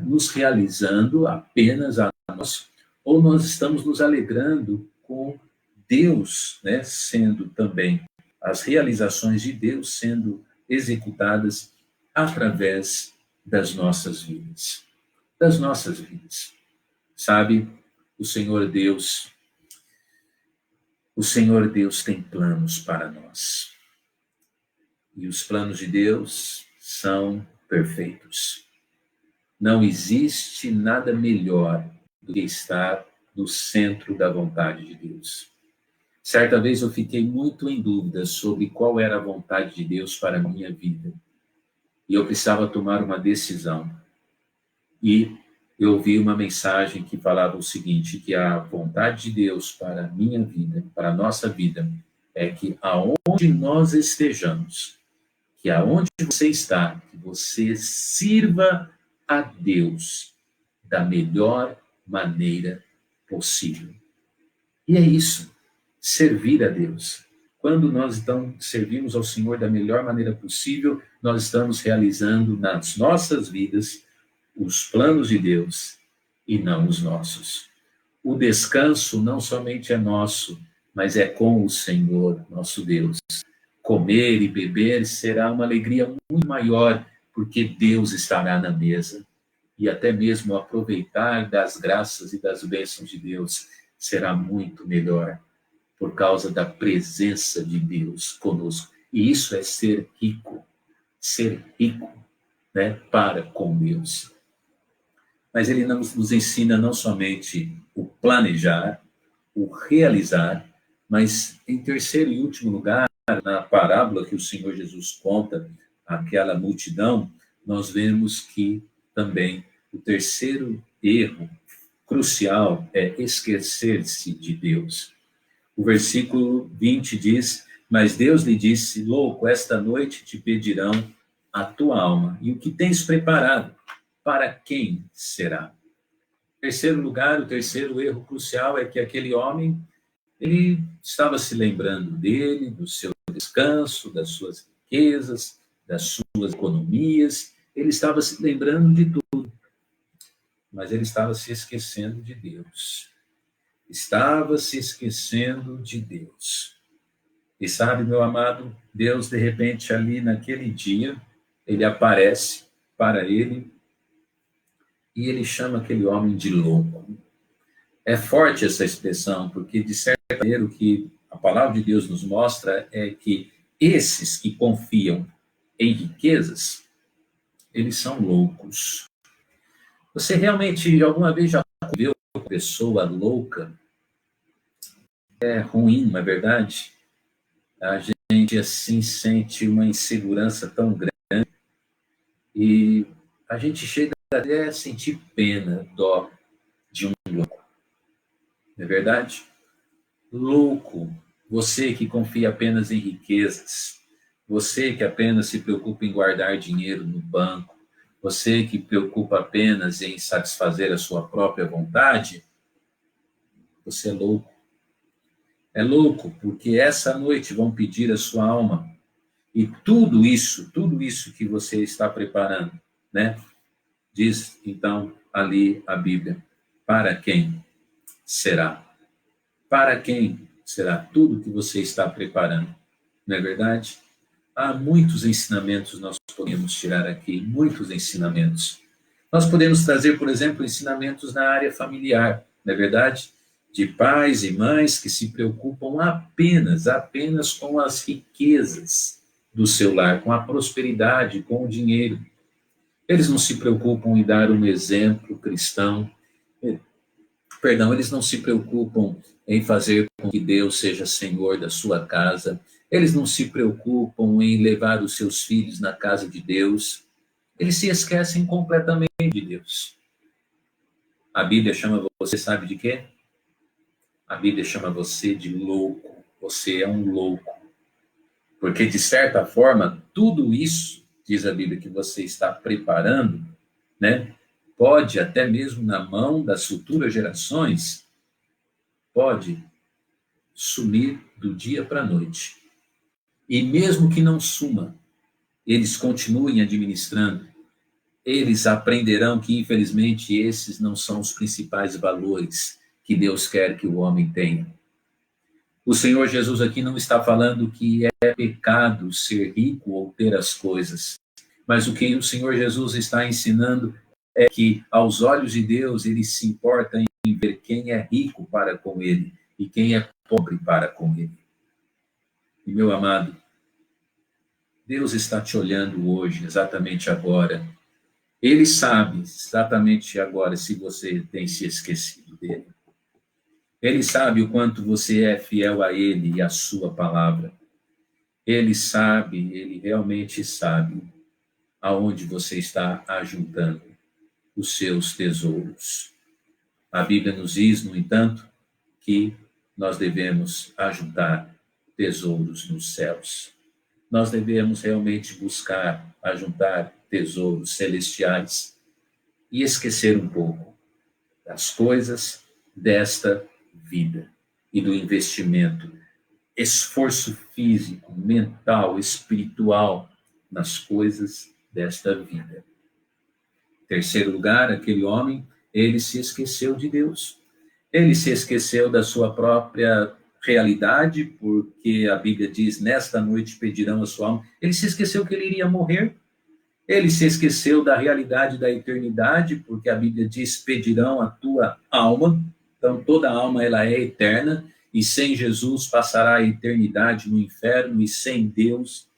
nos realizando apenas a nós, ou nós estamos nos alegrando com Deus, né, sendo também as realizações de Deus sendo executadas através das nossas vidas. Das nossas vidas. Sabe, o Senhor Deus tem planos para nós. E os planos de Deus são perfeitos. Não existe nada melhor do que estar no centro da vontade de Deus. Certa vez eu fiquei muito em dúvida sobre qual era a vontade de Deus para a minha vida. E eu precisava tomar uma decisão. E eu ouvi uma mensagem que falava o seguinte, que a vontade de Deus para a minha vida, para a nossa vida, é que aonde nós estejamos, que aonde você está, que você sirva a Deus da melhor maneira possível. E é isso, servir a Deus. Quando nós então servimos ao Senhor da melhor maneira possível, nós estamos realizando nas nossas vidas os planos de Deus e não os nossos. O descanso não somente é nosso, mas é com o Senhor, nosso Deus. Comer e beber será uma alegria muito maior, porque Deus estará na mesa. E até mesmo aproveitar das graças e das bênçãos de Deus será muito melhor, por causa da presença de Deus conosco. E isso é ser rico, né, para com Deus. Mas ele nos ensina não somente o planejar, o realizar, mas em terceiro e último lugar, na parábola que o Senhor Jesus conta àquela multidão, nós vemos que também o terceiro erro crucial é esquecer-se de Deus. O versículo 20 diz, mas Deus lhe disse, louco, esta noite te pedirão a tua alma, e o que tens preparado, para quem será? Terceiro lugar, o terceiro erro crucial é que aquele homem, ele estava se lembrando dele, do seu descanso, das suas riquezas, das suas economias, ele estava se lembrando de tudo, mas ele estava se esquecendo de Deus. Estava se esquecendo de Deus. E sabe, meu amado, Deus, de repente, ali naquele dia, ele aparece para ele e ele chama aquele homem de louco. É forte essa expressão, porque, de certa maneira, o que a palavra de Deus nos mostra é que esses que confiam em riquezas, eles são loucos. Você realmente, alguma vez, já viu uma pessoa louca? É ruim, não é verdade? A gente, assim, sente uma insegurança tão grande e a gente chega até a sentir pena, dó de um louco. Não é verdade? Louco, você que confia apenas em riquezas, você que apenas se preocupa em guardar dinheiro no banco, você que preocupa apenas em satisfazer a sua própria vontade, você é louco. É louco, porque essa noite vão pedir a sua alma. E tudo isso que você está preparando, né? Diz, então, ali a Bíblia, para quem será? Para quem será tudo que você está preparando? Não é verdade? Há muitos ensinamentos nós podemos tirar aqui, muitos ensinamentos. Nós podemos trazer, por exemplo, ensinamentos na área familiar, não é verdade? De pais e mães que se preocupam apenas com as riquezas do seu lar, com a prosperidade, com o dinheiro. Eles não se preocupam em dar um exemplo cristão. Eles não se preocupam em fazer com que Deus seja Senhor da sua casa. Eles não se preocupam em levar os seus filhos na casa de Deus. Eles se esquecem completamente de Deus. A Bíblia chama você, sabe de quê? A Bíblia chama você de louco. Você é um louco. Porque, de certa forma, tudo isso, diz a Bíblia, que você está preparando, né? Pode, até mesmo na mão das futuras gerações, pode sumir do dia para a noite. E mesmo que não suma, eles continuem administrando, eles aprenderão que, infelizmente, esses não são os principais valores que Deus quer que o homem tenha. O Senhor Jesus aqui não está falando que é pecado ser rico ou ter as coisas, Mas o que o Senhor Jesus está ensinando é que, aos olhos de Deus, ele se importa em ver quem é rico para com ele e quem é pobre para com ele. E, meu amado, Deus está te olhando hoje, exatamente agora. Ele sabe exatamente agora se você tem se esquecido dele. Ele sabe o quanto você é fiel a ele e à sua palavra. Ele sabe, ele realmente sabe aonde você está ajuntando os seus tesouros. A Bíblia nos diz, no entanto, que nós devemos ajuntar tesouros nos céus. Nós devemos realmente buscar ajuntar tesouros celestiais e esquecer um pouco das coisas desta vida e do investimento, esforço físico, mental, espiritual nas coisas desta vida. Em terceiro lugar, aquele homem, ele se esqueceu de Deus. Ele se esqueceu da sua própria realidade, porque a Bíblia diz, nesta noite pedirão a sua alma. Ele se esqueceu que ele iria morrer. Ele se esqueceu da realidade da eternidade, porque a Bíblia diz, pedirão a tua alma. Então, toda alma, ela é eterna, e sem Jesus passará a eternidade no inferno, e sem Deus,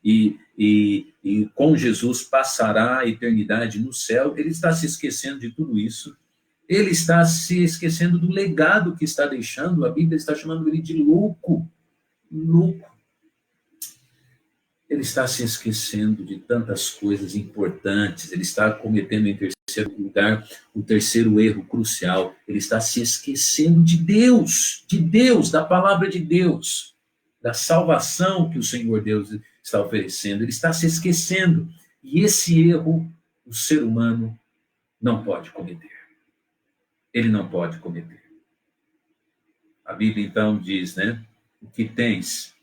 e com Jesus passará a eternidade no céu. Ele está se esquecendo de tudo isso. Ele está se esquecendo do legado que está deixando. A Bíblia está chamando ele de louco. Louco. Ele está se esquecendo de tantas coisas importantes. Ele está cometendo, em terceiro lugar, o terceiro erro crucial. Ele está se esquecendo de Deus, da palavra de Deus, da salvação que o Senhor Deus está oferecendo. Ele está se esquecendo. E esse erro o ser humano não pode cometer. Ele não pode cometer. A Bíblia, então, diz, né? O que tens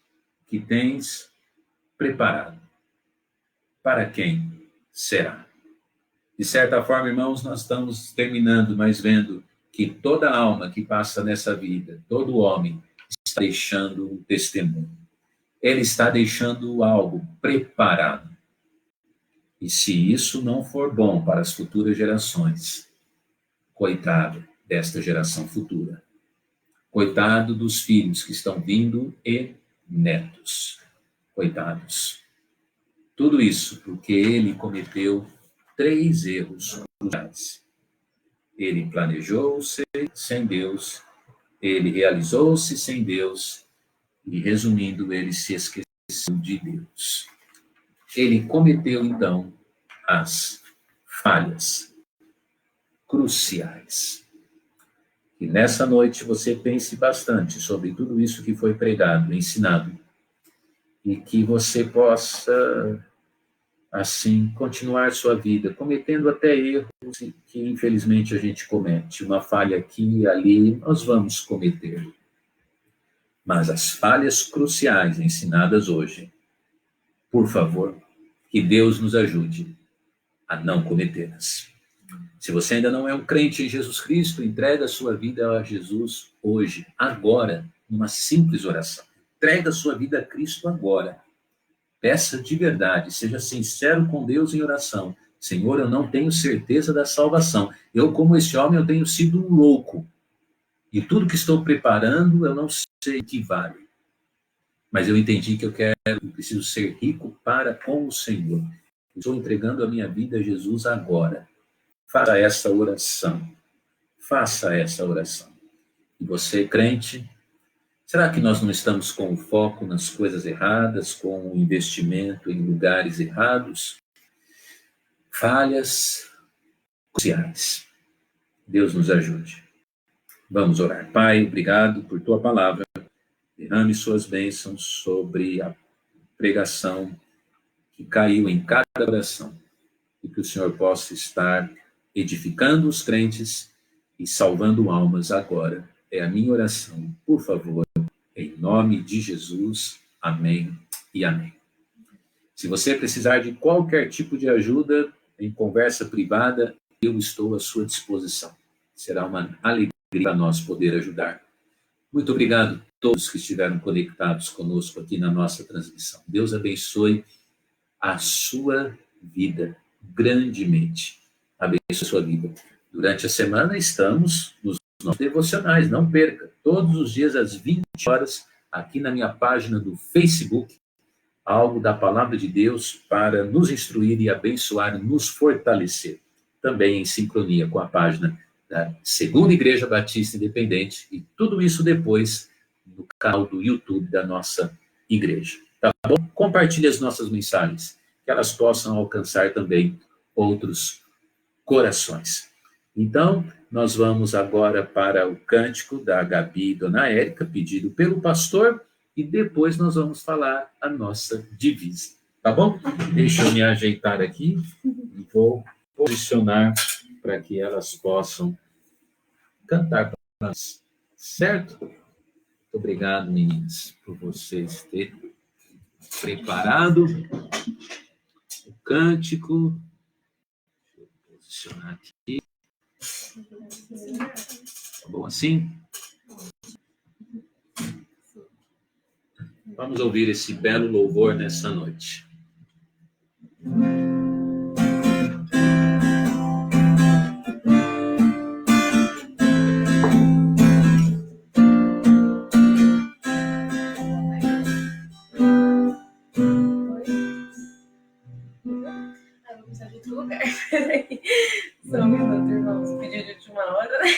preparado. Para quem será? De certa forma, irmãos, nós estamos terminando, mas vendo que toda alma que passa nessa vida, todo homem, está deixando um testemunho. Ele está deixando algo preparado. E se isso não for bom para as futuras gerações, coitado desta geração futura. Coitado dos filhos que estão vindo e netos. Coitados. Tudo isso porque ele cometeu 3 erros cruciais. Ele planejou-se sem Deus, ele realizou-se sem Deus e, resumindo, ele se esqueceu de Deus. Ele cometeu, então, as falhas cruciais. E nessa noite você pense bastante sobre tudo isso que foi pregado, ensinado, e que você possa, assim, continuar sua vida, cometendo até erros que infelizmente a gente comete. Uma falha aqui e ali nós vamos cometer. Mas as falhas cruciais ensinadas hoje, por favor, que Deus nos ajude a não cometê-las. Se você ainda não é um crente em Jesus Cristo, entrega a sua vida a Jesus hoje, agora, numa simples oração. Entrega a sua vida a Cristo agora. Peça de verdade, seja sincero com Deus em oração. Senhor, eu não tenho certeza da salvação. Eu, como esse homem, eu tenho sido um louco. E tudo que estou preparando, eu não sei o que vale. Mas eu entendi que eu preciso ser rico para com o Senhor. Estou entregando a minha vida a Jesus agora. Faça essa oração. Faça essa oração. E você, crente, será que nós não estamos com o foco nas coisas erradas, com o investimento em lugares errados? Falhas cruciais. Deus nos ajude. Vamos orar. Pai, obrigado por tua palavra. Derrame suas bênçãos sobre a pregação que caiu em cada coração. E que o Senhor possa estar edificando os crentes e salvando almas agora. É a minha oração. Por favor, em nome de Jesus. Amém e amém. Se você precisar de qualquer tipo de ajuda em conversa privada, eu estou à sua disposição. Será uma alegria para nós poder ajudar. Muito obrigado a todos que estiveram conectados conosco aqui na nossa transmissão. Deus abençoe a sua vida grandemente. Abençoe a sua vida. Durante a semana estamos nos nossos devocionais, não perca. Todos os dias às 20 horas, aqui na minha página do Facebook, algo da palavra de Deus para nos instruir e abençoar e nos fortalecer. Também em sincronia com a página da Segunda Igreja Batista Independente e tudo isso depois no canal do YouTube da nossa igreja. Tá bom? Compartilhe as nossas mensagens, que elas possam alcançar também outros corações. Então, nós vamos agora para o cântico da Gabi e Dona Érica, pedido pelo pastor, e depois nós vamos falar a nossa divisa. Tá bom? Deixa eu me ajeitar aqui e vou posicionar para que elas possam cantar para nós. Certo? Muito obrigado, meninas, por vocês terem preparado o cântico. Deixa eu posicionar aqui. Tá bom assim? Vamos ouvir esse belo louvor nessa noite. Só um minuto, irmãos. Pedido de última hora, né?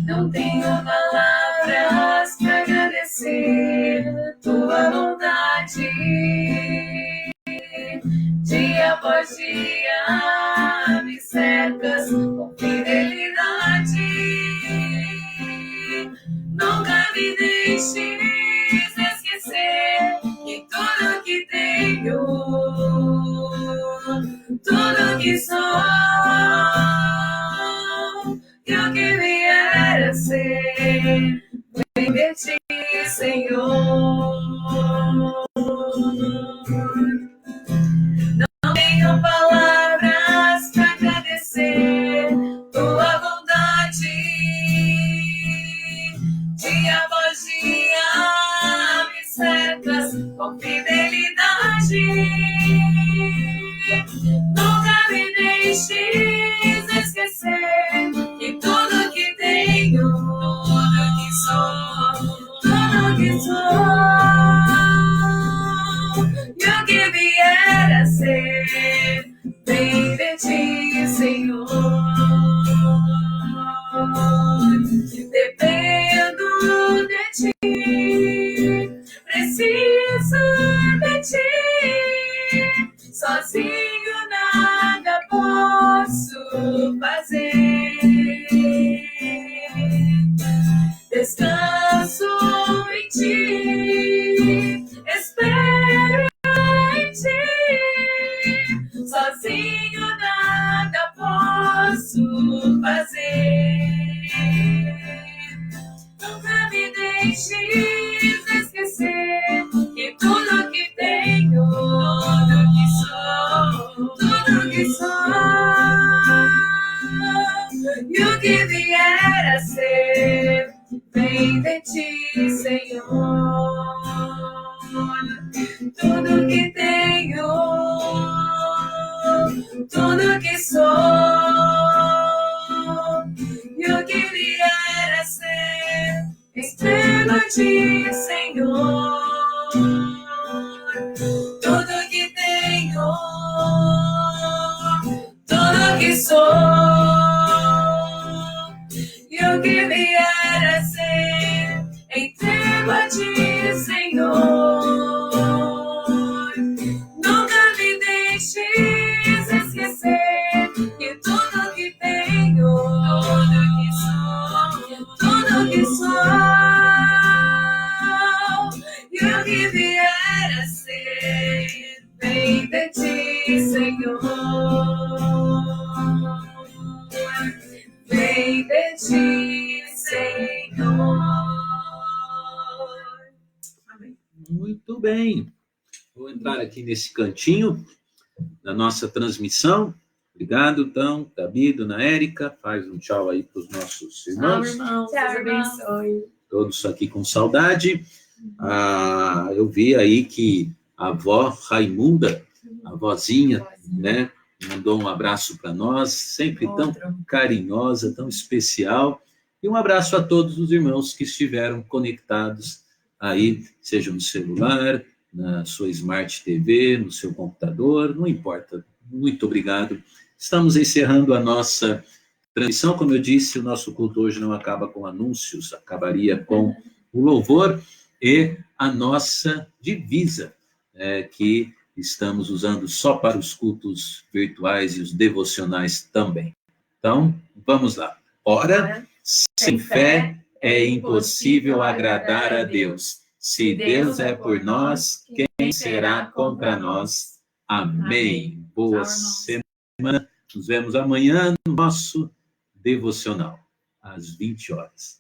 Não tenho palavras para agradecer tua bondade. Dia após dia me cercas com fidelidade. Nunca me deixes esquecer que tudo que tenho, tudo que sou, que o que vier a ser, vem de ti, Senhor. Não tenho palavras para agradecer tua bondade. Dia após dia me cercas com fidelidade. Nunca me deixes esquecer que tudo que tenho, tudo que sou, tudo que sou, e o que vier a ser, vem de ti, Senhor. Dependo de ti, preciso de ti, sozinho nada posso fazer. Descanso em ti, espero em ti, sozinho nada posso fazer. Nunca me deixes esquecer que tudo que tenho, tudo que sou, tudo que sou, e o que vier a ser, vem de ti, Senhor. Tudo que tenho, tudo que sou, e o que vier a ser, entrego a ti, Senhor. Tudo que tenho, tudo que sou, e o que vier a ser, entrego a ti, Senhor. Nunca me deixes esquecer que tudo que tenho, tudo que sou, tudo que sou, e o que vier a ser, vem de ti, Senhor. Vem de ti, Senhor. Muito bem. Vou entrar aqui nesse cantinho da nossa transmissão. Obrigado, então, Gabi, dona Érica. Faz um tchau aí para os nossos irmãos. Tchau, irmãos. Tchau, Deus abençoe. Todos aqui com saudade. Eu vi aí que a avó Raimunda, a vozinha, né, mandou um abraço para nós, sempre tão carinhosa, tão especial. E um abraço a todos os irmãos que estiveram conectados aí, seja no celular, na sua Smart TV, no seu computador, não importa. Muito obrigado. Estamos encerrando a nossa transmissão. Como eu disse, o nosso culto hoje não acaba com anúncios, acabaria com o louvor e a nossa divisa, que estamos usando só para os cultos virtuais e os devocionais também. Então, vamos lá. Ora, sem fé é impossível agradar a Deus. Se Deus é por nós, quem será contra nós? Amém. Boa semana. Nos vemos amanhã no nosso devocional, às 20 horas.